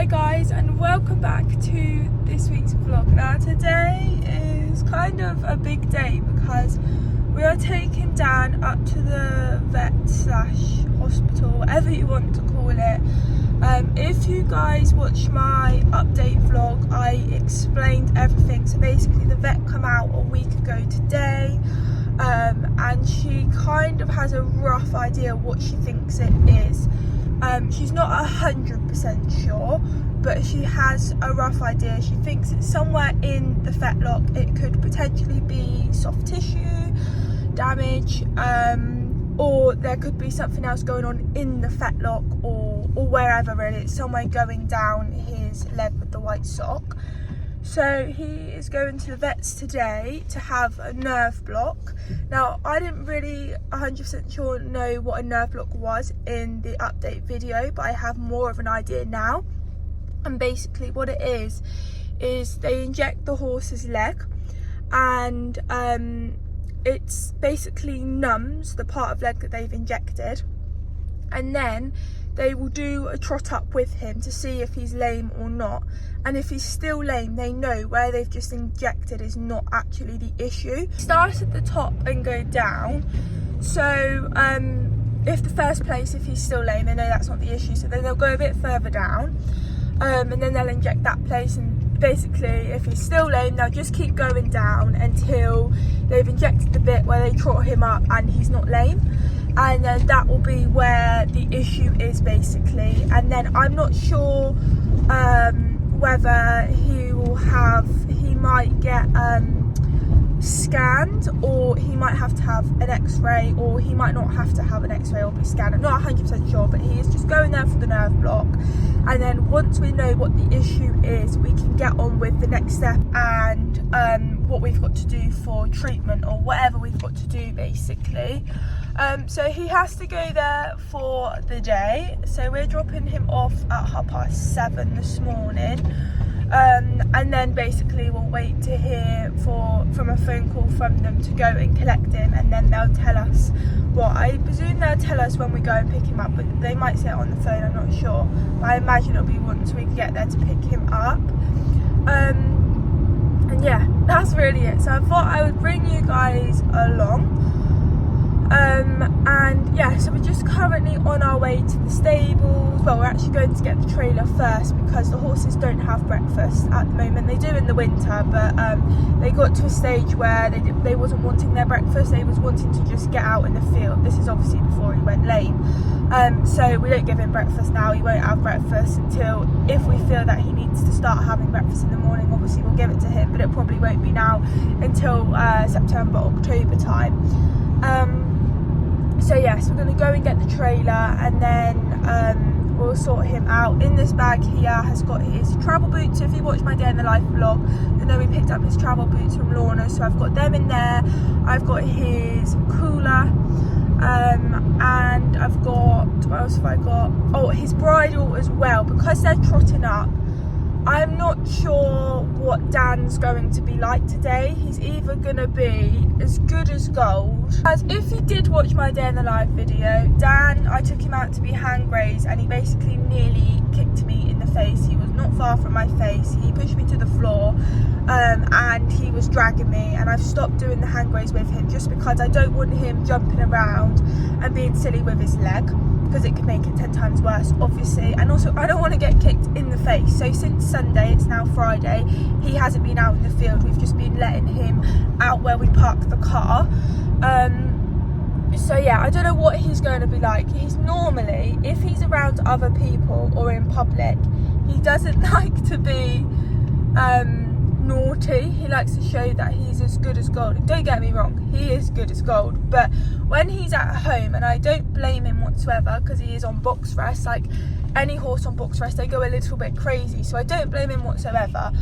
Hi guys, and welcome back to this week's vlog. Now today is kind of a big day because we are taking Dan up to the vet slash hospital, whatever you want to call it. If you guys watched my update vlog, I explained everything. So basically the vet come out a week ago today, and she kind of has a rough idea what she thinks it is. She's not 100% sure, but she has a rough idea. She thinks it's somewhere in the fetlock. It could potentially be soft tissue damage, or there could be something else going on in the fetlock, or wherever really. It's somewhere going down his leg with the white sock. So he is going to the vets today to have a nerve block. Now, I didn't really 100% sure know what a nerve block was in the update video, but I have more of an idea now. And basically what it is they inject the horse's leg, and it's basically numbs the part of leg that they've injected, and then they will do a trot up with him to see if he's lame or not. And if he's still lame, they know where they've just injected is not actually the issue. Start at the top and go down. So if the first place, if he's still lame, they know that's not the issue. So then they'll go a bit further down, and then they'll inject that place. And basically, if he's still lame, they'll just keep going down until they've injected the bit where they trot him up and he's not lame. And then that will be where the issue is basically. And then I'm not sure whether he might get scanned, or he might have to have an x-ray, or he might not have to have an x-ray or be scanned. I'm not 100% sure, but he is just going there for the nerve block. And then once we know what the issue is, we can get on with the next step and what we've got to do for treatment, or whatever we've got to do basically. So he has to go there for the day. So we're dropping him off at 7:30 this morning. And then basically we'll wait to hear from a phone call from them to go and collect him, and then they'll tell us I presume they'll tell us when we go and pick him up, but they might say it on the phone, I'm not sure. But I imagine it'll be once we get there to pick him up. And yeah, that's really it. So I thought I would bring you guys along. And yeah, so we're just currently on our way to the stables. Well, we're actually going to get the trailer first because the horses don't have breakfast at the moment. They do in the winter, but they got to a stage where they wasn't wanting their breakfast. They was wanting to just get out in the field. This is obviously before he went lame. So we don't give him breakfast now. He won't have breakfast until, if we feel that he needs to start having breakfast in the morning, obviously we'll give it to him, but it probably won't be now until September, October time. So yes, we're going to go and get the trailer, and then we'll sort him out. In this bag here has got his travel boots. So if you watch my day in the life vlog, you know we picked up his travel boots from Lorna, so I've got them in there. I've got his cooler, and I've got, what else have I got? Oh, his bridle as well, because they're trotting up. I'm not sure what Dan's going to be like today. He's either going to be as good as gold. As if you did watch my day in the life video, Dan, I took him out to be hand grazed, and he basically nearly kicked me in the face. He was not far from my face. He pushed me to the floor, and he was dragging me, and I've stopped doing the hand graze with him just because I don't want him jumping around and being silly with his leg, because it could make it 10 times worse, obviously. And also, I don't want to get kicked in the face. So since Sunday, it's now Friday, he hasn't been out in the field. We've just been letting him out where we park the car. So yeah, I don't know what he's going to be like. He's normally, if he's around other people or in public, he doesn't like to be naughty. He likes to show that he's as good as gold. Don't get me wrong, he is good as gold, but when he's at home, and I don't blame him whatsoever because he is on box rest, like any horse on box rest, they go a little bit crazy, so I don't blame him whatsoever,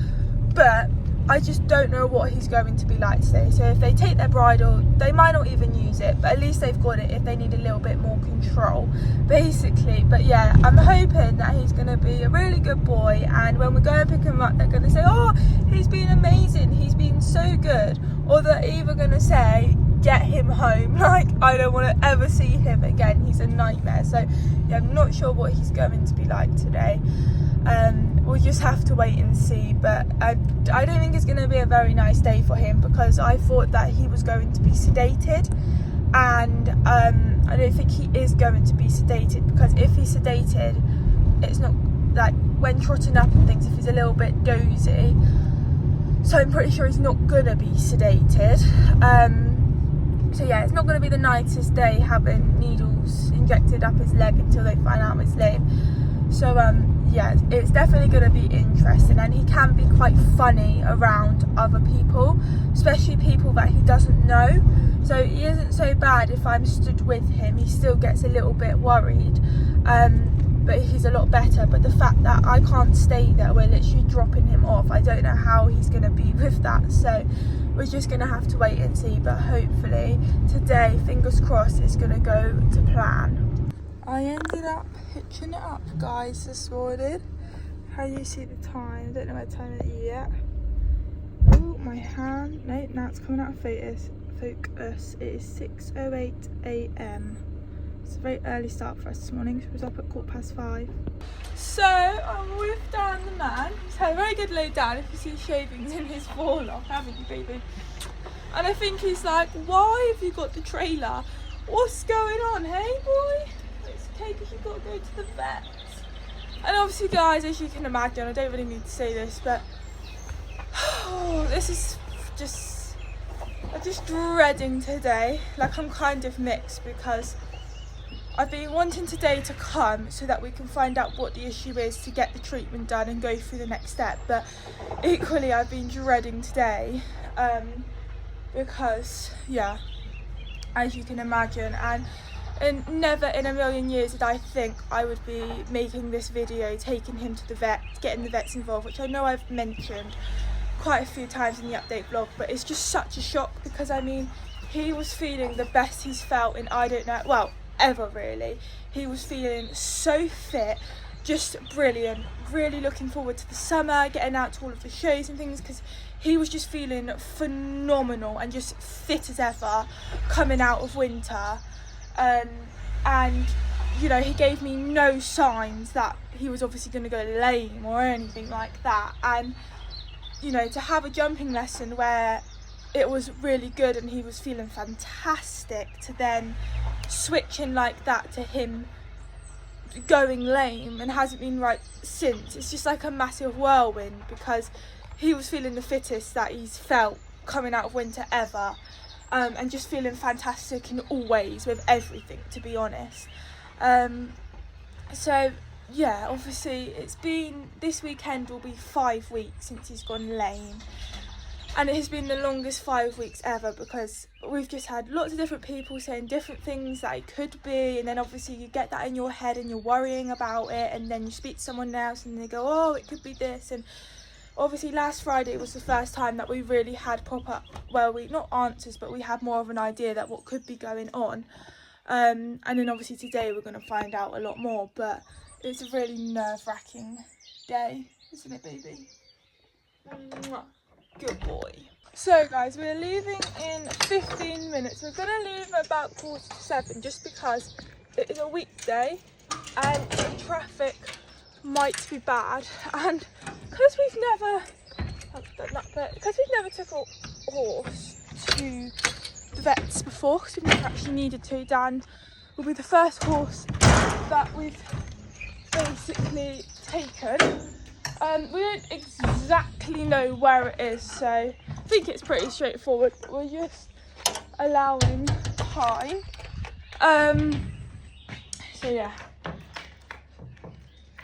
but I just don't know what he's going to be like today. So if they take their bridle, they might not even use it, but at least they've got it if they need a little bit more control basically. But yeah, I'm hoping that he's going to be a really good boy, and when we go and pick him up, they're going to say, oh, he's been amazing, he's been so good, or they're either going to say, get him home, like I don't want to ever see him again, he's a nightmare. So yeah, I'm not sure what he's going to be like today. just have to wait and see. But I don't think it's going to be a very nice day for him, because I thought that he was going to be sedated, and I don't think he is going to be sedated, because if he's sedated, it's not like when trotting up and things, if he's a little bit dozy, so I'm pretty sure he's not gonna be sedated. So yeah, it's not gonna be the nicest day having needles injected up his leg until they find out his name. So yeah, it's definitely gonna be interesting, and he can be quite funny around other people, especially people that he doesn't know. So he isn't so bad if I'm stood with him. He still gets a little bit worried, but he's a lot better. But the fact that I can't stay there, we're literally dropping him off, I don't know how he's going to be with that. So we're just going to have to wait and see. But hopefully today, fingers crossed, it's going to go to plan. I ended up hitching it up, guys, this morning. How do you see the time? I don't know what time it is yet. Oh, my hand. No, now it's coming out of focus. It is 6:08 a.m. It's a very early start for us this morning. She was up at 5:15. So I'm with Dan the man. He's had a very good lay down. If you see shavings in his forelock, haven't you, baby? And I think he's like, why have you got the trailer? What's going on, hey boy? It's okay because you've got to go to the vet. And obviously, guys, as you can imagine, I don't really need to say this, but this is just, I'm just dreading today. Like, I'm kind of mixed, because I've been wanting today to come so that we can find out what the issue is, to get the treatment done and go through the next step. But equally, I've been dreading today, because yeah, as you can imagine, and never in a million years did I think I would be making this video, taking him to the vet, getting the vets involved, which I know I've mentioned quite a few times in the update vlog. But it's just such a shock, because I mean, he was feeling the best he's felt in, I don't know, well, ever really. He was feeling so fit, just brilliant, really looking forward to the summer, getting out to all of the shows and things, because he was just feeling phenomenal and just fit as ever coming out of winter. And you know, he gave me no signs that he was obviously going to go lame or anything like that. And you know, to have a jumping lesson where it was really good and he was feeling fantastic, to then switching like that to him going lame and hasn't been right since, it's just like a massive whirlwind, because he was feeling the fittest that he's felt coming out of winter ever, and just feeling fantastic in all ways with everything, to be honest. So yeah, obviously it's been, this weekend will be 5 weeks since he's gone lame. And it has been the longest 5 weeks ever, because we've just had lots of different people saying different things that it could be, and then obviously you get that in your head and you're worrying about it, and then you speak to someone else and they go, oh, it could be this. And obviously last Friday was the first time that we really had proper, well, we not answers, but we had more of an idea that what could be going on. And then obviously today we're going to find out a lot more, but it's a really nerve-wracking day, isn't it, baby? Mwah. Good boy. So guys, we're leaving in 15 minutes. We're going to leave at about 6:45, just because it is a weekday and the traffic might be bad, and because we've never took a horse to the vets before, because we've never actually needed to, Dan will be the first horse that we've basically taken. We don't exactly know where it is, so I think it's pretty straightforward. We're just allowing time. So yeah.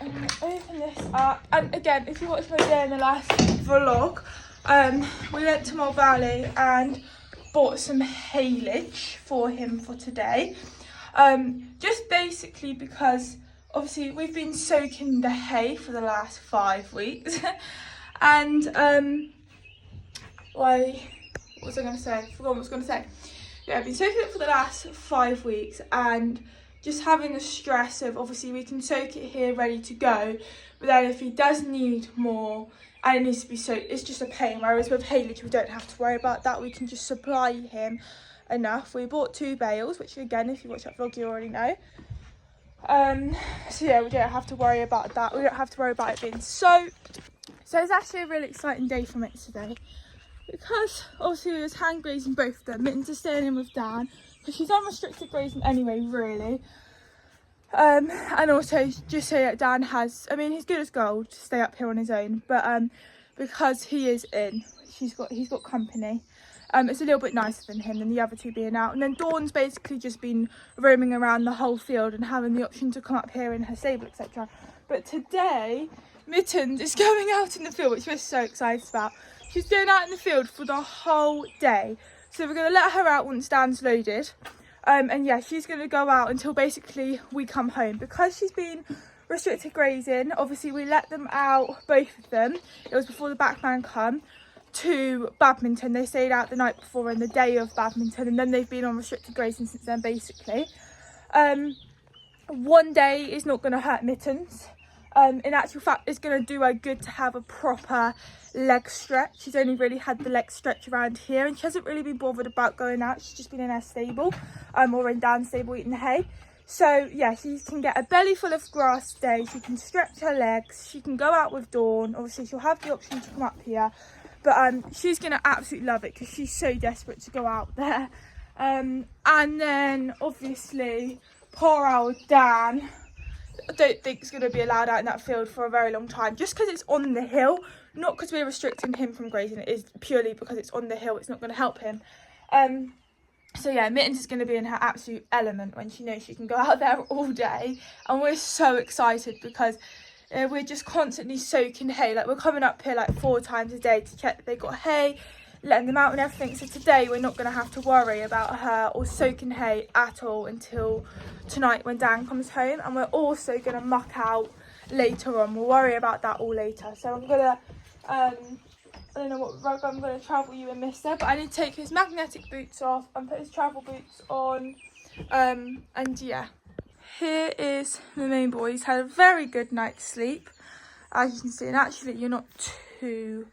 Open this up, and again, if you watched my day in the last vlog, we went to Mill Valley and bought some haylage for him for today. Just basically because obviously we've been soaking the hay for the last 5 weeks and what was I going to say? I forgot what I was going to say. Yeah, I've been soaking it for the last 5 weeks, and just having the stress of, obviously we can soak it here ready to go, but then if he does need more and it needs to be soaked, it's just a pain. Whereas with haylage we don't have to worry about that, we can just supply him enough. We bought 2 bales, which again, if you watch that vlog you already know. So yeah, we don't have to worry about that. We don't have to worry about it being soaked. So it's actually a really exciting day for me today, because obviously we was hand grazing both of them. Mittens is staying in with Dan because she's on restricted grazing anyway, really. And also just so that Dan has, I mean, he's good as gold to stay up here on his own, but because he is in, he's got company. It's a little bit nicer than him, than the other two being out. And then Dawn's basically just been roaming around the whole field and having the option to come up here in her stable, etc. But today, Mittens is going out in the field, which we're so excited about. She's going out in the field for the whole day. So we're going to let her out once Dan's loaded. And yeah, she's going to go out until basically we come home. Because she's been restricted grazing, obviously we let them out, both of them. It was before the backman come to badminton. They stayed out the night before and the day of badminton, and then they've been on restricted grazing since then, basically. One day is not going to hurt Mittens. In actual fact, it's going to do her good to have a proper leg stretch. She's only really had the leg stretch around here, and she hasn't really been bothered about going out. She's just been in her stable, or in Dan's stable eating hay. So yeah, she can get a belly full of grass today. She can stretch her legs. She can go out with Dawn. Obviously, she'll have the option to come up here, but she's going to absolutely love it because she's so desperate to go out there. And then obviously poor old Dan, I don't think is going to be allowed out in that field for a very long time, just because it's on the hill, not because we're restricting him from grazing. It is purely because it's on the hill. It's not going to help him. So yeah, Mittens is going to be in her absolute element when she knows she can go out there all day, and we're so excited because we're just constantly soaking hay. Like, we're coming up here like 4 times a day to check that they got hay, letting them out and everything. So today we're not going to have to worry about her or soaking hay at all until tonight when Dan comes home. And we're also going to muck out later on. We'll worry about that all later. So I'm going to I don't know what rug I'm going to travel you in, mister, but I need to take his magnetic boots off and put his travel boots on. And yeah, here is the main boy. He's had a very good night's sleep, as you can see, and actually you're not too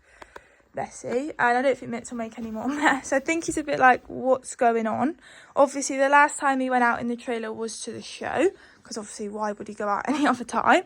messy, and I don't think Mitts will make any more mess. I think he's a bit like, what's going on? Obviously the last time he went out in the trailer was to the show, because obviously why would he go out any other time?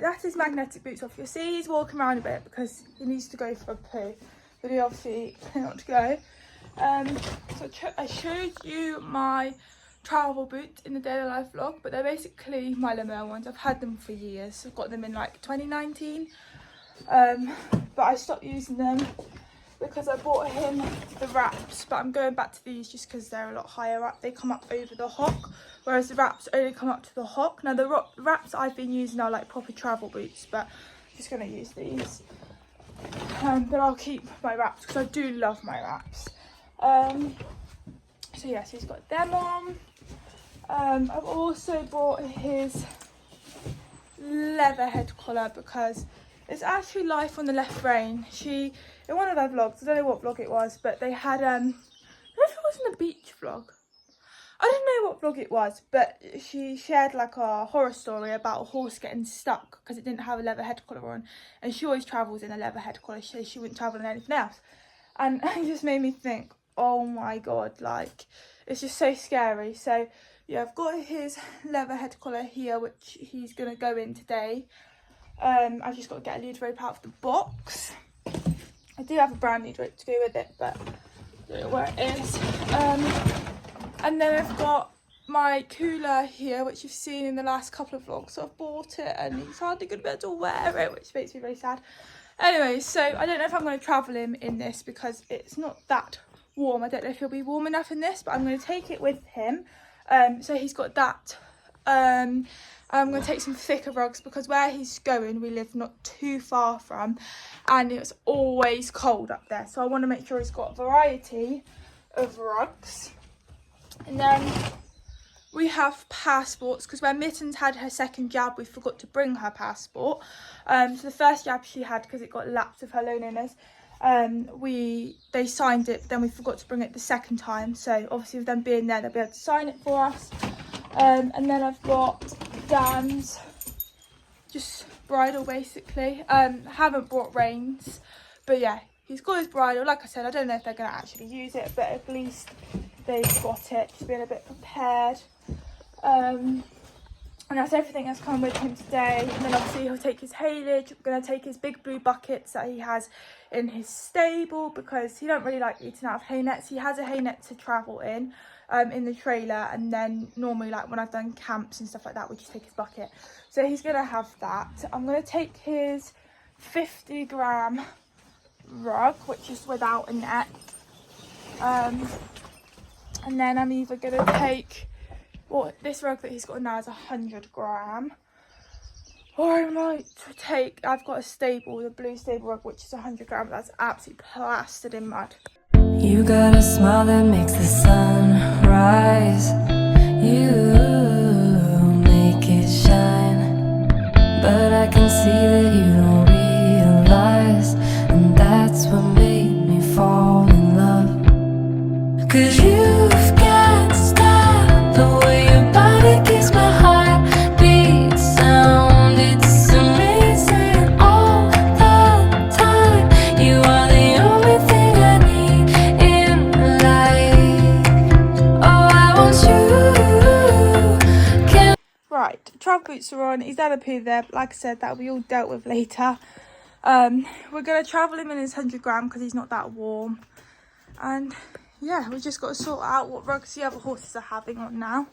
That's his magnetic boots off. You'll see he's walking around a bit because he needs to go for a poo, but he obviously cannot go. So I showed you my travel boots in the daily life vlog, but they're basically my Lamel ones. I've had them for years. I've got them in like 2019, but I stopped using them because I bought him the wraps, but I'm going back to these just because they're a lot higher up. They come up over the hock, whereas the wraps only come up to the hock. Now the wraps I've been using are like proper travel boots, but I'm just going to use these. But I'll keep my wraps because I do love my wraps. So yeah, so he's got them on. I've also bought his leather head collar because it's actually life on the left rein. In one of their vlogs, I don't know what vlog it was, but they had, I don't know if it wasn't a beach vlog. I don't know what vlog it was, but she shared like a horror story about a horse getting stuck because it didn't have a leather head collar on. And she always travels in a leather head collar. She says she wouldn't travel in anything else. And it just made me think, oh my God, like, it's just so scary. So yeah, I've got his leather head collar here, which he's going to go in today. I've just got to get a lead rope out of the box. I do have a brown lead rope to go with it, but I don't know where it is. And then I've got my cooler here, which you've seen in the last couple of vlogs. So I've bought it and he's hardly going to be able to wear it, which makes me very sad. Anyway, so I don't know if I'm going to travel him in this because it's not that warm. I don't know if he'll be warm enough in this, but I'm going to take it with him. So he's got that. I'm going to take some thicker rugs because where he's going we live not too far from, and it's always cold up there, so I want to make sure he's got a variety of rugs. And then we have passports, because when Mittens had her second jab, we forgot to bring her passport. So the first jab she had, because it got lapsed of her loneliness, they signed it, but then we forgot to bring it the second time. So obviously with them being there, they'll be able to sign it for us. And then I've got Dan's just bridle basically. Haven't brought reins, but yeah, he's got his bridle. Like I said, I don't know if they're going to actually use it, but at least they've got it, just being a bit prepared. And that's everything that's come with him today. And then obviously he'll take his haylage. We're going to take his big blue buckets that he has in his stable, because he don't really like eating out of hay nets. He has a hay net to travel in the trailer, and then normally, like when I've done camps and stuff like that, we just take his bucket. So he's going to have that. I'm going to take his 50-gram rug, which is without a neck. And then I'm either going to take, well, this rug that he's got now is 100-gram. Or I might take, I've got a stable, the blue stable rug, which is 100-gram. That's absolutely plastered in mud. You got a smile that makes the sun rise. You make it shine. But I can see that you don't realize, and that's what made me fall in love. 'Cause you've got style, the way your body keeps my heart beat sound. It's amazing all the time. You are the only thing I need in life. Oh, I want you. Can Right, travel boots are on. He's had a poo there, but like I said, that'll be all dealt with later. We're going to travel him in his 100-gram because he's not that warm. And yeah, we've just got to sort out what rugs the other horses are having on now.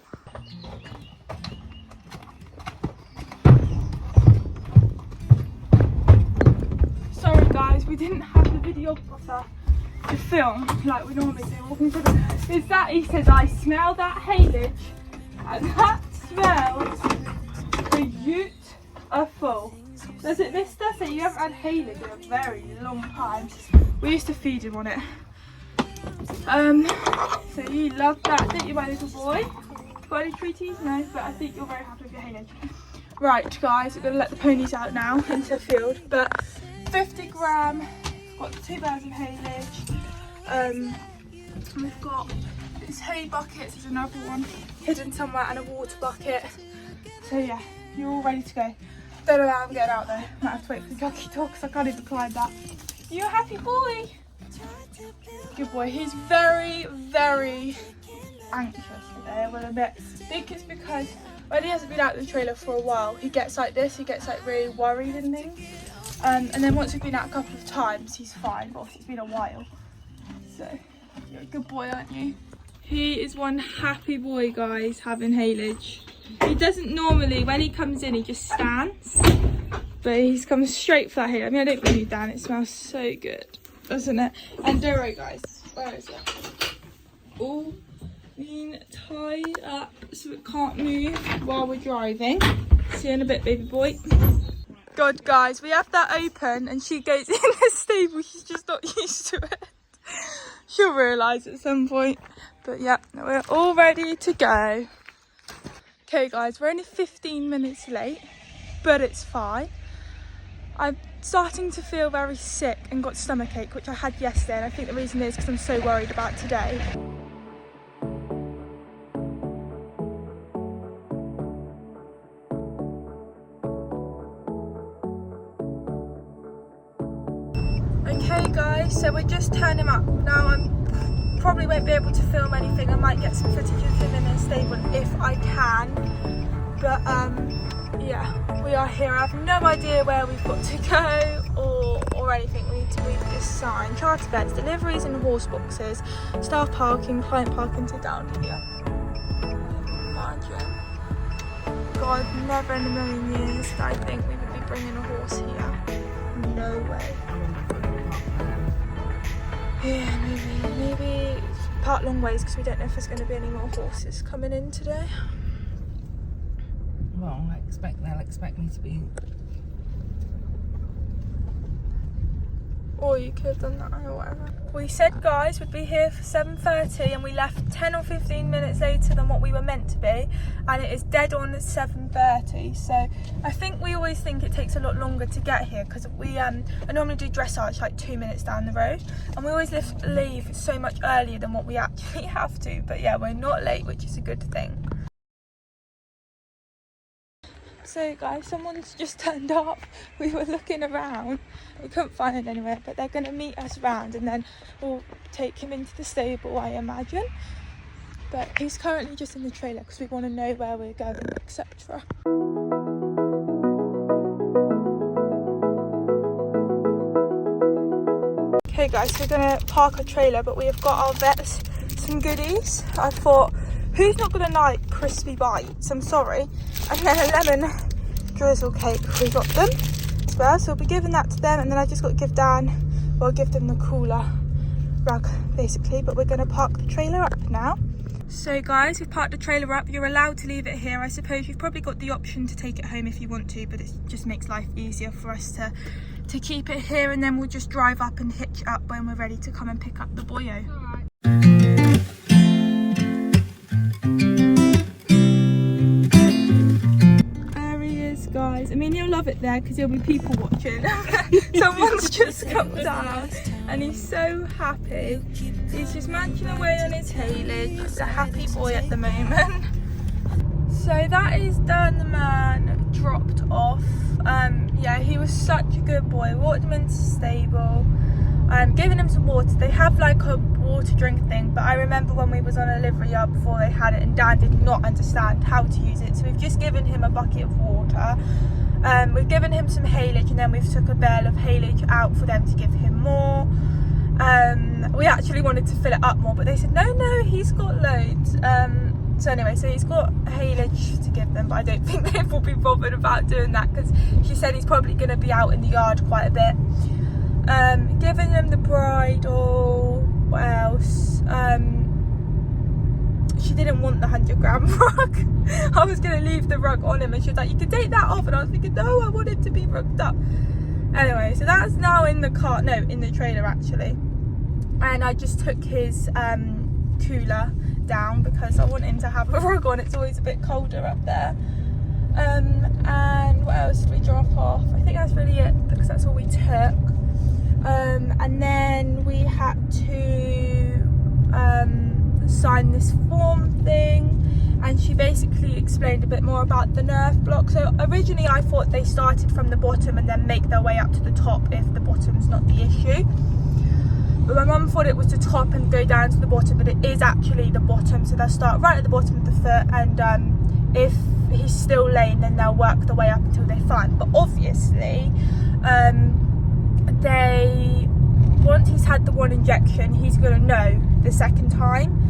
Sorry guys, we didn't have the videographer to film like we normally do. Walking through is that he says, I smell that haylage, and that smells beautiful. Does it, mister? So you haven't had haylage in a very long time. We used to feed him on it. So you love that, didn't you, my little boy? Got any treaties? No, but I think you're very happy with your haylage. Right guys, we're going to let the ponies out now into the field, but 50-gram, got 2 bags of haylage. We've got these hay buckets, there's another one hidden somewhere, and a water bucket. So yeah, you're all ready to go. Don't know how I'm getting out though. Might have to wait for the jockey talk because I can't even climb that. You a happy boy? Good boy. He's very, very anxious today, I will admit. I think it's because when he hasn't been out of the trailer for a while, he gets like this. He gets like really worried and things. And then once we've been out a couple of times, he's fine. But obviously it's been a while. So you're a good boy, aren't you? He is one happy boy, guys, having haylage. He doesn't normally, when he comes in, he just stands. But he's come straight for that haylage. I mean, I don't believe Dan. It smells so good, doesn't it? And don't worry, guys. Where is it? All been tied up so it can't move while we're driving. See you in a bit, baby boy. God, guys, we have that open and she goes in the stable. She's just not used to it. She'll realise at some point. But yeah, we're all ready to go. Okay guys, we're only 15 minutes late, but it's fine. I'm starting to feel very sick and got stomachache, which I had yesterday, and I think the reason is because I'm so worried about today. Okay guys, so we're just turning him up. Now I probably won't be able to film anything. I might get some footage of him in a stable if I can. But yeah, we are here. I have no idea where we've got to go or anything. We need to read this sign. Charter beds, deliveries and horse boxes, staff parking, client parking to down here. Imagine. God, never in a million years did I think we would be bringing a horse here. No way. Yeah, maybe part long ways because we don't know if there's going to be any more horses coming in today. Well, they'll expect me to be Or you could have done that or whatever. We said, guys, we'd be here for 7:30 and we left 10 or 15 minutes later than what we were meant to be. And it is dead on at 7:30. So I think we always think it takes a lot longer to get here because I normally do dressage like 2 minutes down the road. And we always leave so much earlier than what we actually have to. But yeah, we're not late, which is a good thing. So guys, someone's just turned up. We were looking around, we couldn't find it anywhere, but they're going to meet us round and then we'll take him into the stable, I imagine. But he's currently just in the trailer because we want to know where we're going, etc. Okay guys, we're going to park our trailer, but we have got our vets some goodies. I thought, who's not going to like crispy bites? I'm sorry. And then a lemon drizzle cake, we got them as well. So we'll be giving that to them. And then I just got to give them the cooler rug basically. But we're going to park the trailer up now. So guys, we've parked the trailer up. You're allowed to leave it here. I suppose you've probably got the option to take it home if you want to. But it just makes life easier for us to keep it here. And then we'll just drive up and hitch up when we're ready to come and pick up the boyo. All right. Guys, I mean, you'll love it there because there'll be people watching. Someone's just come down and he's so happy. He's just munching away on his haylage. He's a happy boy at the moment. So that is Dan the man dropped off. Yeah, he was such a good boy. Walked him into the stable, giving him some water. They have like a water drink thing, but I remember when we was on a livery yard before they had it and Dan did not understand how to use it, so we've just given him a bucket of water. We've given him some haylage and then we've took a bale of haylage out for them to give him more. We actually wanted to fill it up more, but they said no, he's got loads. So anyway, so he's got haylage to give them, but I don't think they will be bothered about doing that because she said he's probably going to be out in the yard quite a bit. Giving them the bridle. What else? She didn't want the 100-gram rug. I was going to leave the rug on him and she was like, you can take that off, and I was thinking, no, I want it to be rugged up. Anyway, so that's now in the car, no, in the trailer actually. And I just took his cooler down because I want him to have a rug on. It's always a bit colder up there. And what else did we drop off? I think that's really it because that's all we took. And then we had to sign this form thing, and she basically explained a bit more about the nerve block. So originally I thought they started from the bottom and then make their way up to the top if the bottom's not the issue, but my mum thought it was the top and go down to the bottom, but it is actually the bottom. So they'll start right at the bottom of the foot, and if he's still lame then they'll work their way up until they find. But obviously once he's had the one injection, he's going to know the second time.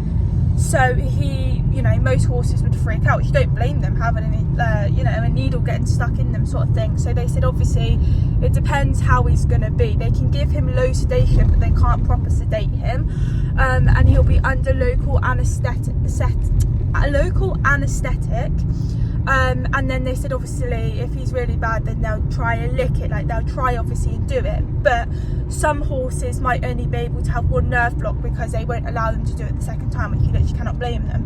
So he, you know, most horses would freak out, which you don't blame them, having a needle getting stuck in them sort of thing. So they said obviously it depends how he's going to be. They can give him low sedation, but they can't proper sedate him, and he'll be under local anaesthetic. And then they said obviously if he's really bad then they'll try and lick it, like they'll try obviously and do it. But some horses might only be able to have one nerve block because they won't allow them to do it the second time, which you literally cannot blame them.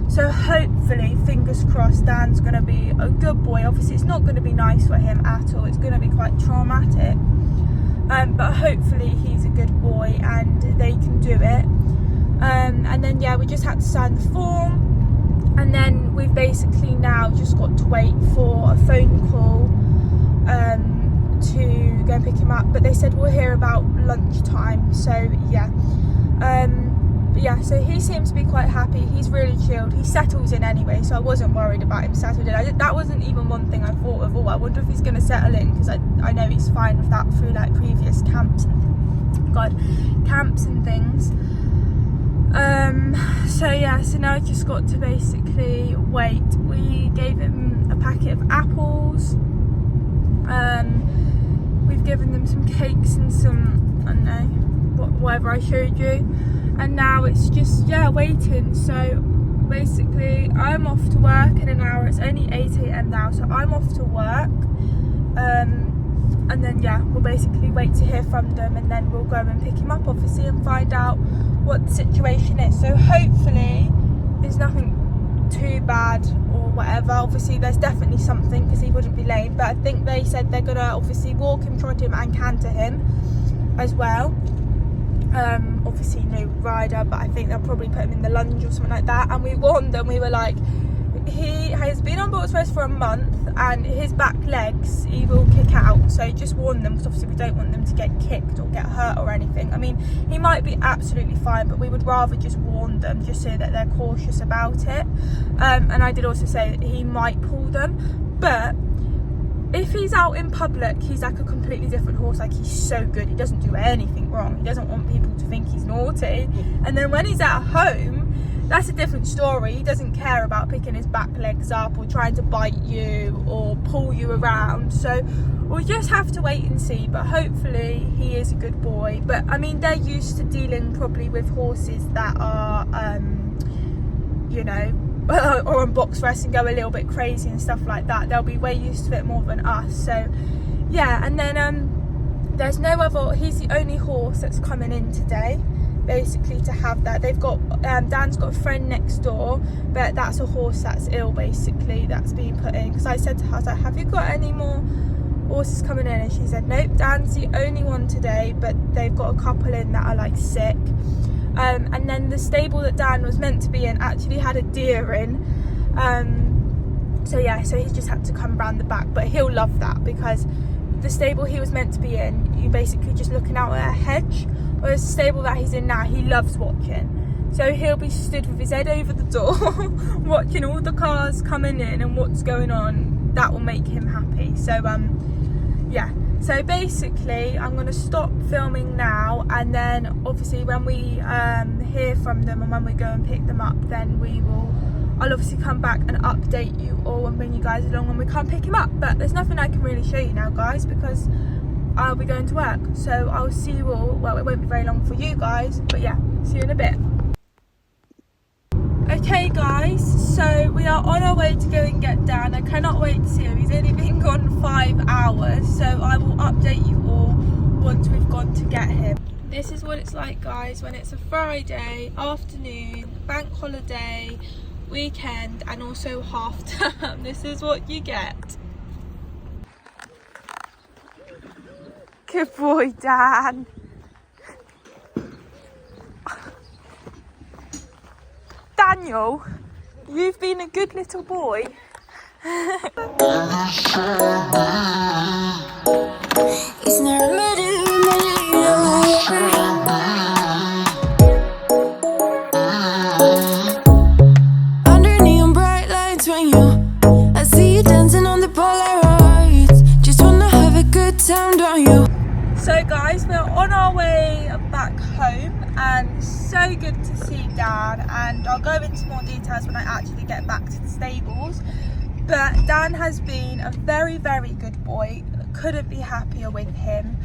So hopefully, fingers crossed, Dan's going to be a good boy. Obviously it's not going to be nice for him at all, it's going to be quite traumatic, but hopefully he's a good boy and they can do it. And then yeah, we just had to sign the form. And then we've basically now just got to wait for a phone call to go and pick him up. But they said we'll hear about lunchtime. So yeah. But yeah, so he seems to be quite happy. He's really chilled. He settles in anyway, so I wasn't worried about him settled in. That wasn't even one thing I thought of. Oh, I wonder if he's going to settle in, because I know he's fine with that through like previous camps and things. So yeah, so now I just got to basically wait. We gave him a packet of apples, we've given them some cakes and some, I don't know, whatever I showed you, and now it's just, yeah, waiting. So basically I'm off to work in an hour. It's only 8 AM now, so I'm off to work, and then yeah, we'll basically wait to hear from them, and then we'll go and pick him up obviously and find out what the situation is. So hopefully there's nothing too bad or whatever. Obviously there's definitely something, because he wouldn't be lame, but I think they said they're gonna obviously walk him, trot him and canter him as well. Obviously no rider, but I think they'll probably put him in the lunge or something like that. And we warned them, we were like, he has been on box rest for a month and his back legs he will kick out, so just warn them, because obviously we don't want them to get kicked or get hurt or anything. I mean, he might be absolutely fine, but we would rather just warn them just so that they're cautious about it. And I did also say that he might pull them, but if he's out in public, he's like a completely different horse. Like, he's so good, he doesn't do anything wrong, he doesn't want people to think he's naughty. And then when he's at home, that's a different story. He doesn't care about picking his back legs up or trying to bite you or pull you around. So we'll just have to wait and see, but hopefully he is a good boy. But I mean, they're used to dealing probably with horses that are you know, or on box rest and go a little bit crazy and stuff like that. They'll be way used to it more than us. So yeah, and then there's no other, he's the only horse that's coming in today basically to have that. They've got Dan's got a friend next door, but that's a horse that's ill basically, that's being put in. Because I said to her, I was like, have you got any more horses coming in? And she said nope, Dan's the only one today, but they've got a couple in that are like sick. And then the stable that Dan was meant to be in actually had a deer in, so yeah, so he just had to come round the back, but he'll love that, because the stable he was meant to be in, you're basically just looking out at a hedge, whereas the stable that he's in now, he loves watching. So he'll be stood with his head over the door watching all the cars coming in and what's going on. That will make him happy. So yeah, so basically I'm going to stop filming now, and then obviously when we hear from them and when we go and pick them up, then I'll obviously come back and update you all and bring you guys along when we come pick him up. But there's nothing I can really show you now, guys, because I'll be going to work. So I'll see you all, well, it won't be very long for you guys, but yeah, see you in a bit. Okay guys, so we are on our way to go and get Dan. I cannot wait to see him. He's only been gone 5 hours, so I will update you all once we've gone to get him. This is what it's like, guys, when it's a Friday afternoon, bank holiday, weekend, and also half term. This is what you get. Good boy, Dan. Daniel, you've been a good little boy. Under neon bright lights when I see you dancing on the Polaroids. Just wanna have a good time, don't you? So guys, we're on our way back home, and so good to see Dan, and I'll go into more details when I actually get back to the stables. But Dan has been a very, very good boy. Couldn't be happier with him.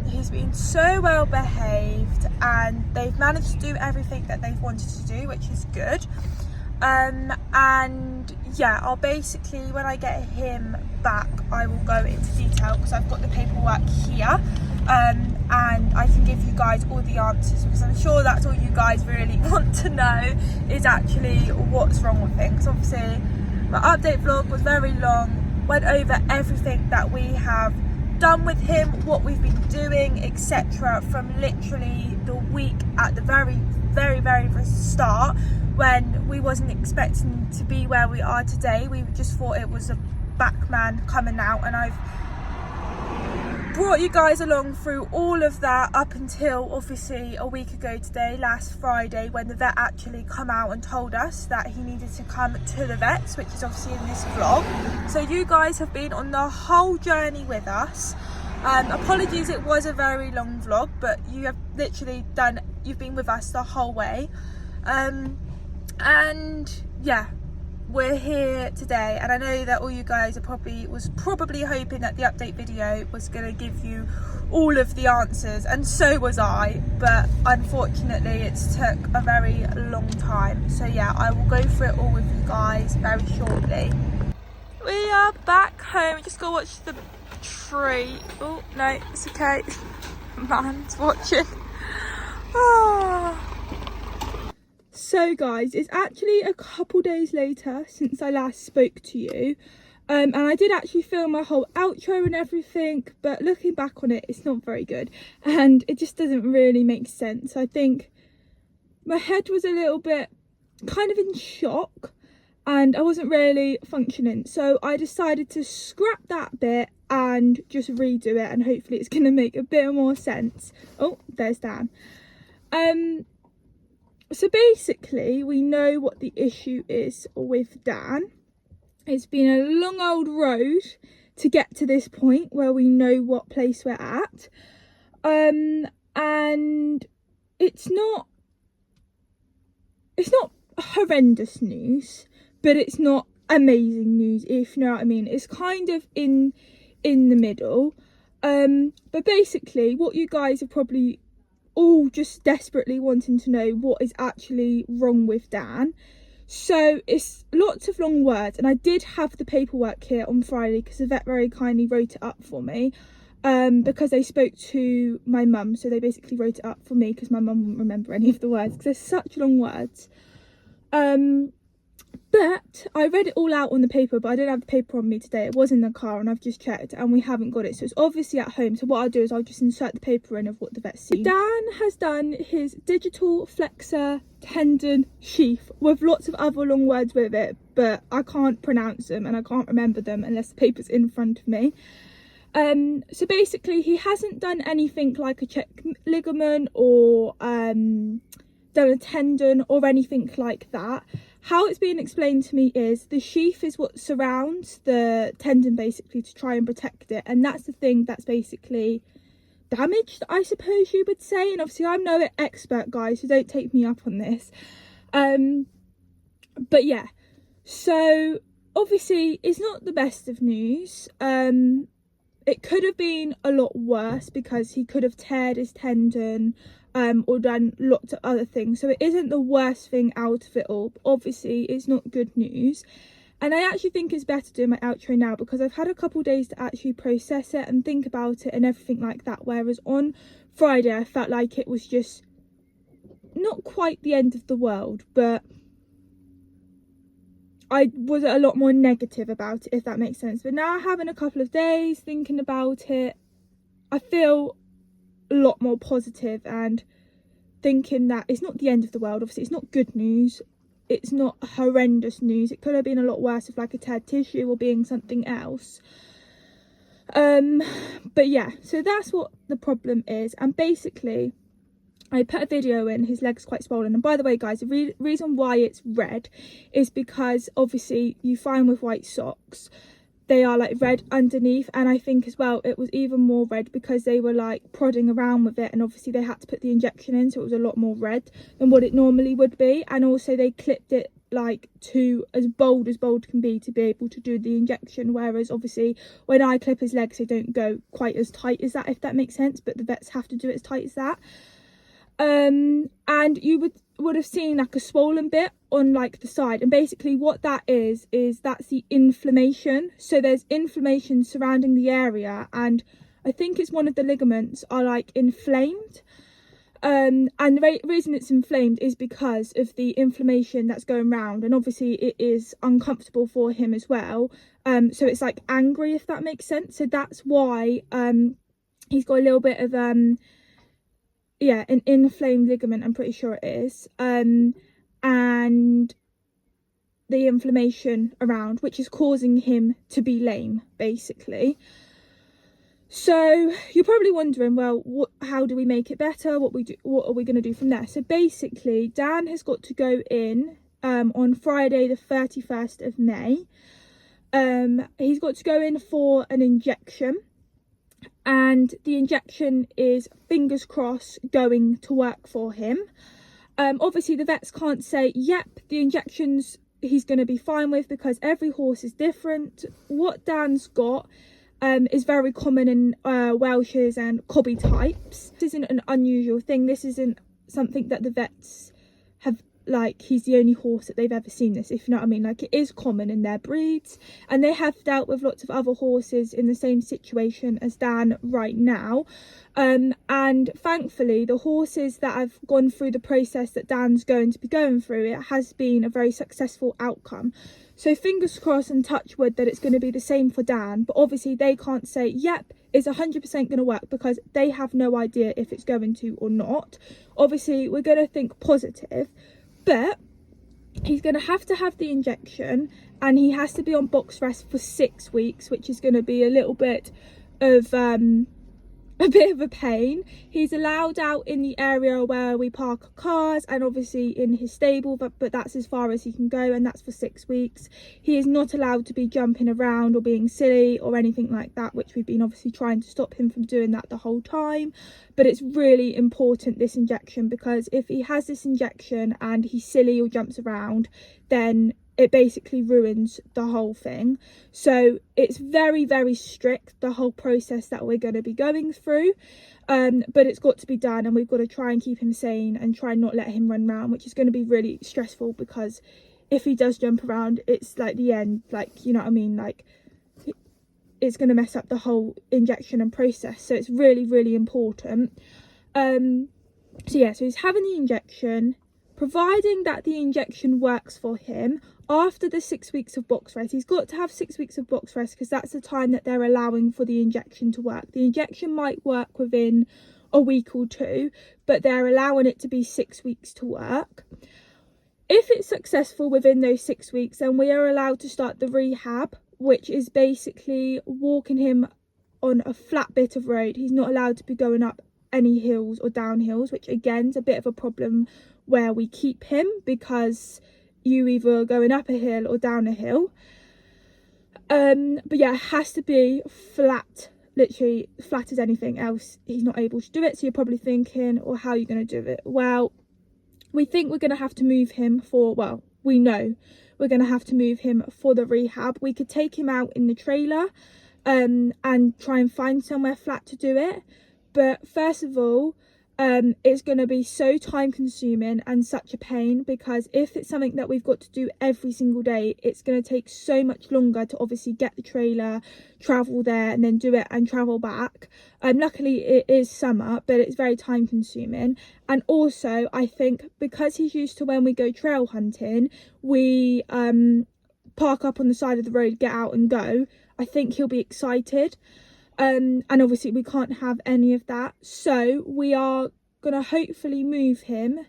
He's been so well behaved, and they've managed to do everything that they've wanted to do, which is good. And yeah, I'll basically, when I get him back, I will go into detail, because I've got the paperwork here, and I can give you guys all the answers, because I'm sure that's all you guys really want to know, is actually what's wrong with him. Because obviously my update vlog was very long, went over everything that we have done with him, what we've been doing, etc., from literally the week at the very, very, very start, when we wasn't expecting to be where we are today. We just thought it was a back man coming out, and I've brought you guys along through all of that up until obviously a week ago today, last Friday, when the vet actually come out and told us that he needed to come to the vets, which is obviously in this vlog. So you guys have been on the whole journey with us. Apologies, it was a very long vlog, but you have literally you've been with us the whole way. And yeah, we're here today, and I know that all you guys are probably hoping that the update video was going to give you all of the answers, and so was I, but unfortunately it's took a very long time. So yeah, I will go through it all with you guys very shortly. We are back home. We just go watch the treat. Oh no, it's okay. Man's watching. Oh. So guys, it's actually a couple days later since I last spoke to you. And I did actually film my whole outro and everything, but looking back on it, it's not very good. And it just doesn't really make sense. I think my head was a little bit kind of in shock and I wasn't really functioning. So I decided to scrap that bit and just redo it, and hopefully it's going to make a bit more sense. Oh, there's Dan. So basically, we know what the issue is with Dan. It's been a long old road to get to this point where we know what place we're at. And it's not horrendous news, but it's not amazing news, if you know what I mean. It's kind of in the middle. But basically, what you guys are probably all just desperately wanting to know what is actually wrong with Dan. So it's lots of long words, and I did have the paperwork here on Friday because the vet very kindly wrote it up for me, because they spoke to my mum, so they basically wrote it up for me because my mum wouldn't remember any of the words because they're such long words. But I read it all out on the paper, but I didn't have the paper on me today. It was in the car and I've just checked and we haven't got it. So it's obviously at home. So what I'll do is I'll just insert the paper in of what the vet's seen. Dan has done his digital flexor tendon sheath with lots of other long words with it, but I can't pronounce them and I can't remember them unless the paper's in front of me. So basically he hasn't done anything like a check ligament or done a tendon or anything like that. How it's being explained to me is the sheath is what surrounds the tendon basically to try and protect it, and that's the thing that's basically damaged, I suppose you would say. And obviously I'm no expert, guys, so don't take me up on this. But yeah, so obviously it's not the best of news. It could have been a lot worse because he could have teared his tendon or done lots of other things. So it isn't the worst thing out of it all, but obviously it's not good news. And I actually think it's better doing my outro now because I've had a couple days to actually process it and think about it and everything like that, whereas on Friday I felt like it was just not quite the end of the world, but I was a lot more negative about it, if that makes sense. But now having a couple of days thinking about it, I feel a lot more positive and thinking that it's not the end of the world. Obviously it's not good news, it's not horrendous news. It could have been a lot worse if like a teared tissue or being something else. But yeah, so that's what the problem is. And basically I put a video in, his leg's quite swollen. And by the way guys, the reason why it's red is because obviously you find with white socks they are like red underneath, and I think as well it was even more red because they were like prodding around with it, and obviously they had to put the injection in, so it was a lot more red than what it normally would be. And also they clipped it like to as bold can be to be able to do the injection, whereas obviously when I clip his legs they don't go quite as tight as that, if that makes sense, but the vets have to do it as tight as that. And you would have seen like a swollen bit on like the side, and basically what that is that's the inflammation. So there's inflammation surrounding the area, and I think it's one of the ligaments are like inflamed. And the reason it's inflamed is because of the inflammation that's going round, and obviously it is uncomfortable for him as well. So it's like angry, if that makes sense. So that's why he's got a little bit of yeah, an inflamed ligament, I'm pretty sure it is, and the inflammation around, which is causing him to be lame basically. So you're probably wondering, well, how do we make it better? What are we going to do from there? So basically Dan has got to go in on Friday the 31st of May. He's got to go in for an injection, and the injection is, fingers crossed, going to work for him. Obviously the vets can't say yep, the injections he's going to be fine with, because every horse is different. What Dan's got is very common in Welshes and Cobby types. This isn't an unusual thing. This isn't something that the vets have like he's the only horse that they've ever seen this, if you know what I mean. Like, it is common in their breeds, and they have dealt with lots of other horses in the same situation as Dan right now. And thankfully the horses that have gone through the process that Dan's going to be going through, it has been a very successful outcome. So fingers crossed and touch wood that it's going to be the same for Dan. But obviously they can't say, yep, it's 100% going to work, because they have no idea if it's going to or not. Obviously we're going to think positive, but he's going to have the injection, and he has to be on box rest for 6 weeks, which is going to be a little bit of a pain. He's allowed out in the area where we park cars, and obviously in his stable, but that's as far as he can go, and that's for 6 weeks. He is not allowed to be jumping around or being silly or anything like that, which we've been obviously trying to stop him from doing that the whole time. But it's really important, this injection, because if he has this injection and he's silly or jumps around, then it basically ruins the whole thing. So it's very, very strict, the whole process that we're going to be going through, but it's got to be done, and we've got to try and keep him sane and try and not let him run around, which is going to be really stressful, because if he does jump around, it's like the end, like, you know what I mean, like it's going to mess up the whole injection and process. So it's really, really important. So yeah, so he's having the injection. Providing that the injection works for him after the 6 weeks of box rest, he's got to have 6 weeks of box rest, because that's the time that they're allowing for the injection to work. The injection might work within a week or two, but they're allowing it to be 6 weeks to work. If it's successful within those 6 weeks, then we are allowed to start the rehab, which is basically walking him on a flat bit of road. He's not allowed to be going up any hills or down hills, which again is a bit of a problem where we keep him, because you either going up a hill or down a hill. But yeah, it has to be flat, literally flat as anything else. He's not able to do it. So you're probably thinking, well, how are you going to do it? Well, we think we're going to have to move him for, well, we know we're going to have to move him for the rehab. We could take him out in the trailer and try and find somewhere flat to do it. But first of all, it's going to be so time consuming and such a pain, because if it's something that we've got to do every single day, it's going to take so much longer to obviously get the trailer, travel there, and then do it and travel back. Luckily it is summer, but it's very time consuming. And also I think because he's used to, when we go trail hunting, we park up on the side of the road, get out and go, I think he'll be excited. And obviously we can't have any of that, so we are going to hopefully move him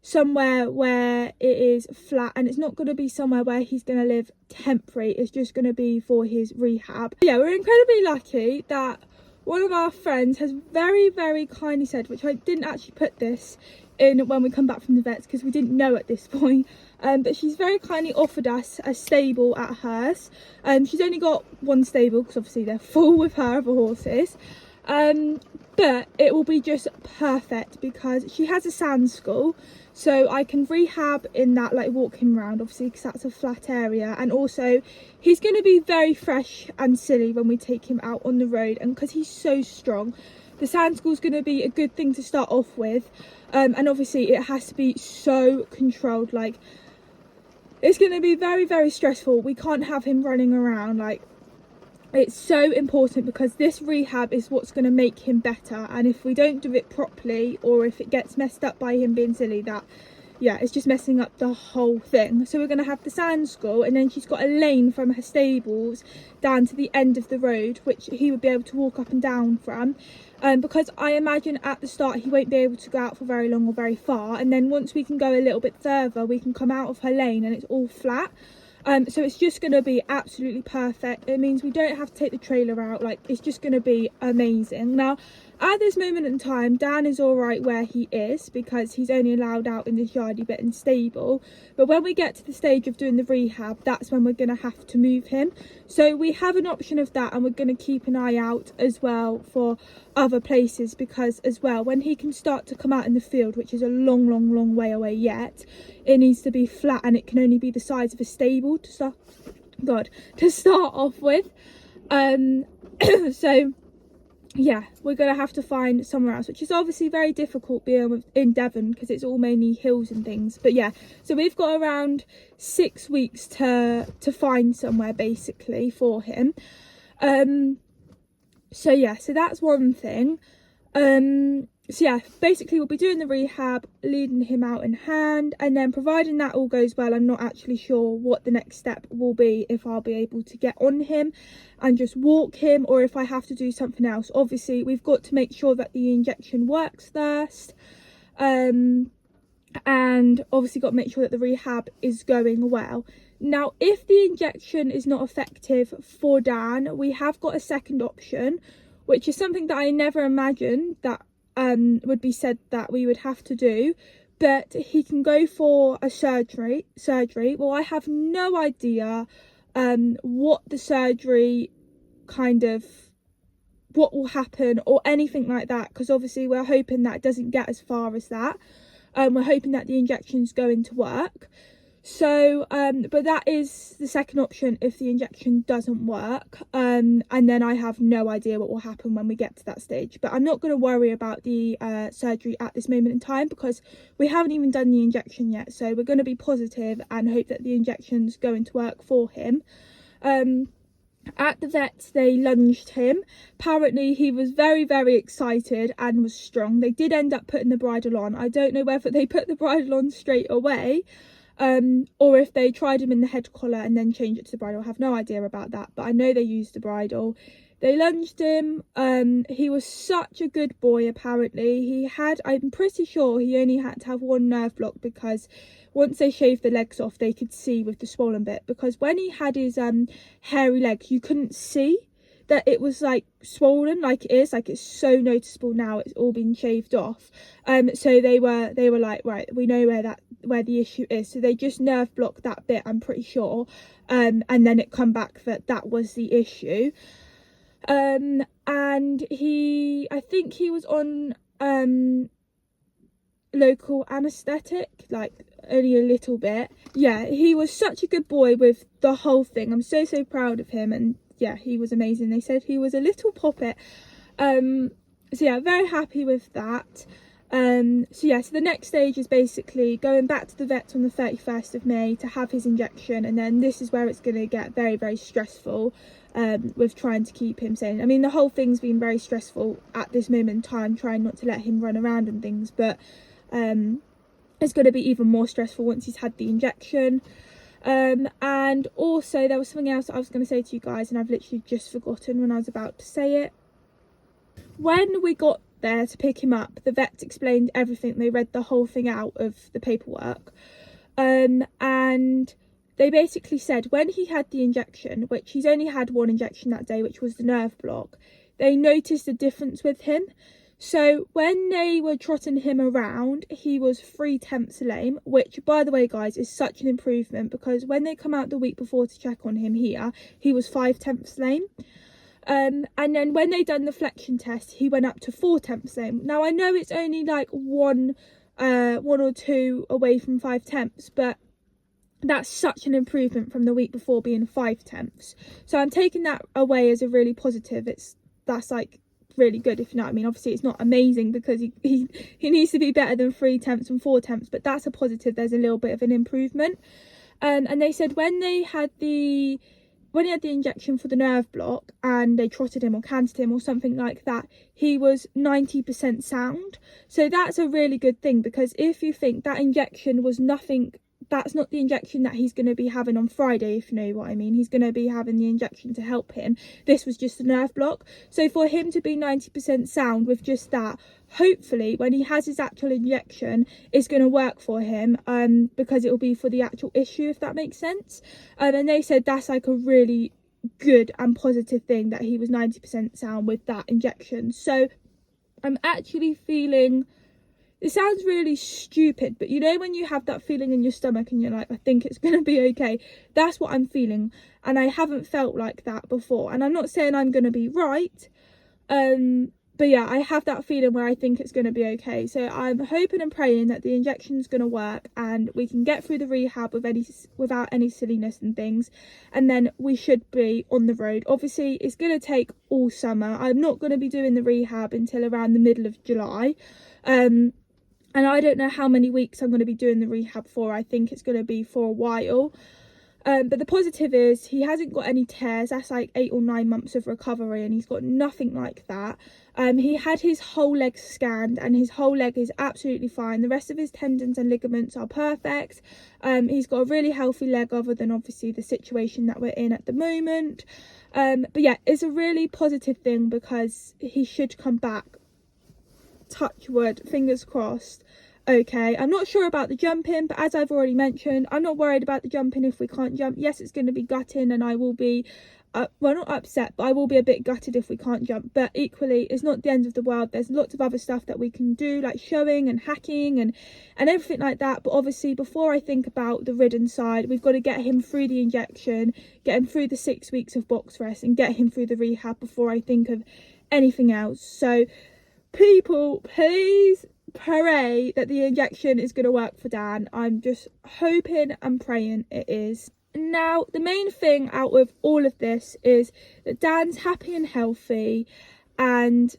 somewhere where it is flat, and it's not going to be somewhere where he's going to live temporary. It's just going to be for his rehab. Yeah, we're incredibly lucky that one of our friends has very, very kindly said, which I didn't actually put this in when we come back from the vets because we didn't know at this point, but she's very kindly offered us a stable at hers. She's only got one stable because obviously they're full with her other horses, but it will be just perfect because she has a sand school, so I can rehab in that, like walk him around obviously because that's a flat area, and also he's going to be very fresh and silly when we take him out on the road, and because he's so strong, the sand school is going to be a good thing to start off with. And obviously it has to be so controlled, like it's going to be very, very stressful. We can't have him running around, like it's so important because this rehab is what's going to make him better, and if we don't do it properly or if it gets messed up by him being silly, that yeah, it's just messing up the whole thing. So we're going to have the sand school, and then she's got a lane from her stables down to the end of the road which he would be able to walk up and down from, because I imagine at the start he won't be able to go out for very long or very far, and then once we can go a little bit further we can come out of her lane and it's all flat. So it's just going to be absolutely perfect. It means we don't have to take the trailer out, like it's just going to be amazing. Now at this moment in time Dan is all right where he is because he's only allowed out in this yardy bit and stable, but when we get to the stage of doing the rehab, that's when we're going to have to move him. So we have an option of that, and we're going to keep an eye out as well for other places, because as well when he can start to come out in the field, which is a long way away yet, it needs to be flat and it can only be the size of a stable to start off with. So yeah, we're going to have to find somewhere else, which is obviously very difficult being in Devon because it's all mainly hills and things. But yeah, so we've got around 6 weeks to find somewhere basically for him. So yeah, so that's one thing. So yeah, basically we'll be doing the rehab, leading him out in hand, and then providing that all goes well, I'm not actually sure what the next step will be, if I'll be able to get on him and just walk him, or if I have to do something else. Obviously we've got to make sure that the injection works first, and obviously got to make sure that the rehab is going well. Now, if the injection is not effective for Dan, we have got a second option, which is something that I never imagined that would be said that we would have to do, but he can go for a surgery. Well, I have no idea what the surgery what will happen or anything like that, because obviously we're hoping that it doesn't get as far as that. We're hoping that the injection's going to work. So but that is the second option if the injection doesn't work, and then I have no idea what will happen when we get to that stage. But I'm not going to worry about the surgery at this moment in time, because we haven't even done the injection yet. So we're going to be positive and hope that the injection's going to work for him. At the vet, they lunged him. Apparently he was very, very excited and was strong. They did end up putting the bridle on. I don't know whether they put the bridle on straight away, or if they tried him in the head collar and then changed it to the bridle. I have no idea about that, but I know they used the bridle. They lunged him. He was such a good boy. Apparently I'm pretty sure he only had to have one nerve block, because once they shaved the legs off they could see with the swollen bit, because when he had his hairy legs you couldn't see that it was like swollen like it is. Like, it's so noticeable now, it's all been shaved off. So they were like, right, we know where the issue is, so they just nerve blocked that bit, I'm pretty sure, and then it come back that was the issue. And I think he was on local anesthetic, like only a little bit. Yeah, he was such a good boy with the whole thing. I'm so proud of him, and yeah, he was amazing. They said he was a little poppet. So yeah, very happy with that. So yeah, so the next stage is basically going back to the vet on the 31st of May to have his injection, and then this is where it's going to get very, very stressful with trying to keep him sane. I mean, the whole thing's been very stressful at this moment in time, trying not to let him run around and things, but it's going to be even more stressful once he's had the injection. And also there was something else I was going to say to you guys, and I've literally just forgotten when I was about to say it. When we got there to pick him up, the vet explained everything. They read the whole thing out of the paperwork, and they basically said when he had the injection, which he's only had one injection that day, which was the nerve block, they noticed a difference with him. So when they were trotting him around, he was 3/10 lame, which, by the way, guys, is such an improvement, because when they come out the week before to check on him here, he was 5/10 lame. And then when they done the flexion test, he went up to 4/10 lame. Now I know it's only like one or two away from 5/10, but that's such an improvement from the week before being 5/10. So I'm taking that away as a really positive. That's like really good, if you know what I mean. Obviously it's not amazing, because he needs to be better than 3/10 and 4/10, but that's a positive. There's a little bit of an improvement. And they said when he had the injection for the nerve block and they trotted him or canted him or something like that, he was 90% sound. So that's a really good thing, because if you think that injection was nothing, that's not the injection that he's going to be having on Friday, if you know what I mean. He's going to be having the injection to help him. This was just a nerve block. So for him to be 90% sound with just that, hopefully when he has his actual injection, it's going to work for him, because it will be for the actual issue, if that makes sense. And they said that's like a really good and positive thing, that he was 90% sound with that injection. So I'm actually feeling, it sounds really stupid, but you know when you have that feeling in your stomach and you're like, I think it's going to be okay? That's what I'm feeling, and I haven't felt like that before. And I'm not saying I'm going to be right, but yeah, I have that feeling where I think it's going to be okay. So I'm hoping and praying that the injection's going to work and we can get through the rehab without any silliness and things, and then we should be on the road. Obviously it's going to take all summer. I'm not going to be doing the rehab until around the middle of July, and I don't know how many weeks I'm going to be doing the rehab for. I think it's going to be for a while. But the positive is he hasn't got any tears. That's like 8 or 9 months of recovery, and he's got nothing like that. He had his whole leg scanned and his whole leg is absolutely fine. The rest of his tendons and ligaments are perfect. He's got a really healthy leg, other than obviously the situation that we're in at the moment. But yeah, it's a really positive thing because he should come back, touch wood, fingers crossed, okay. I'm not sure about the jumping, but as I've already mentioned, I'm not worried about the jumping if we can't jump. Yes, it's going to be gutting and I will be well, not upset, but I will be a bit gutted if we can't jump. But equally, it's not the end of the world. There's lots of other stuff that we can do, like showing and hacking and everything like that. But obviously, before I think about the ridden side, we've got to get him through the injection, get him through the 6 weeks of box rest, and get him through the rehab before I think of anything else. So people, please pray that the injection is going to work for Dan. I'm just hoping and praying it is. Now, the main thing out of all of this is that Dan's happy and healthy, and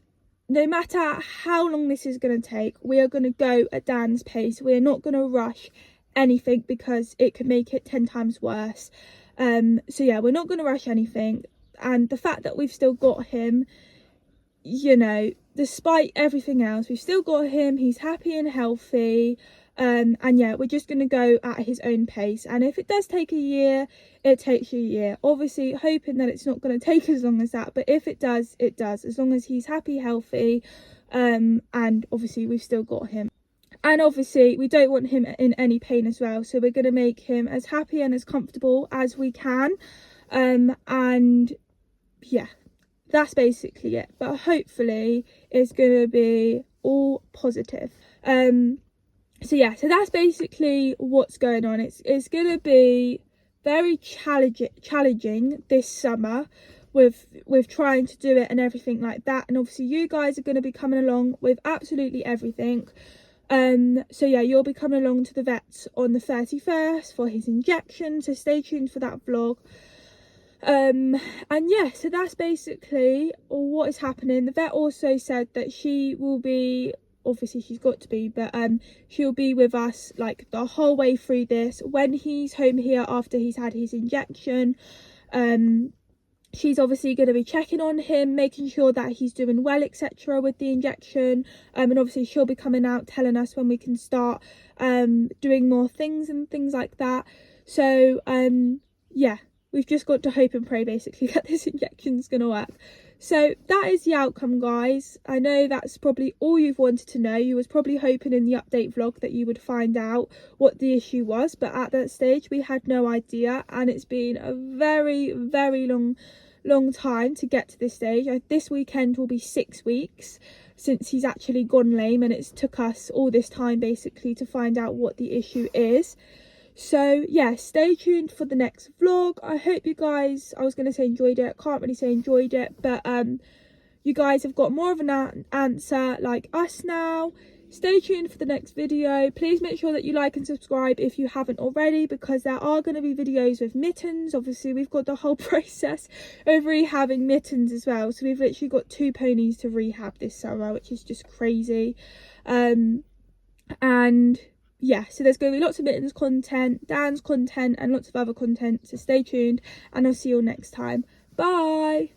no matter how long this is going to take, we are going to go at Dan's pace. We're not going to rush anything because it could make it 10 times worse. So yeah, we're not going to rush anything. And the fact that we've still got him, you know, despite everything else, we've still got him. He's happy and healthy. And yeah, we're just going to go at his own pace. And if it does take a year, it takes a year. Obviously, hoping that it's not going to take as long as that. But if it does, it does. As long as he's happy, healthy. And obviously, we've still got him. And obviously, we don't want him in any pain as well. So we're going to make him as happy and as comfortable as we can. And yeah, that's basically it. But hopefully, it's going to be all positive. So yeah, so that's basically what's going on. It's going to be very challenging this summer with trying to do it and everything like that. And obviously you guys are going to be coming along with absolutely everything. So yeah, you'll be coming along to the vets on the 31st for his injection. So stay tuned for that vlog. And yeah, so that's basically what is happening. The vet also said that she will be, obviously she's got to be, but she'll be with us like the whole way through this. When he's home here after he's had his injection, she's obviously going to be checking on him, making sure that he's doing well, etc. with the injection, and obviously she'll be coming out telling us when we can start doing more things and things like that. So yeah, we've just got to hope and pray basically that this injection's going to work. So that is the outcome, guys. I know that's probably all you've wanted to know. You was probably hoping in the update vlog that you would find out what the issue was, but at that stage we had no idea, and it's been a very, very long time to get to this stage. This weekend will be 6 weeks since he's actually gone lame, and it's took us all this time basically to find out what the issue is. So yeah, stay tuned for the next vlog. I hope you guys, I was going to say enjoyed it, can't really say enjoyed it, but you guys have got more of an answer like us now. Stay tuned for the next video. Please make sure that you like and subscribe if you haven't already, because there are going to be videos with Mittens. Obviously we've got the whole process of rehabbing Mittens as well, so we've literally got 2 ponies to rehab this summer, which is just crazy. And yeah, so there's going to be lots of Mittens content, Dan's content, and lots of other content. So stay tuned, and I'll see you all next time. Bye.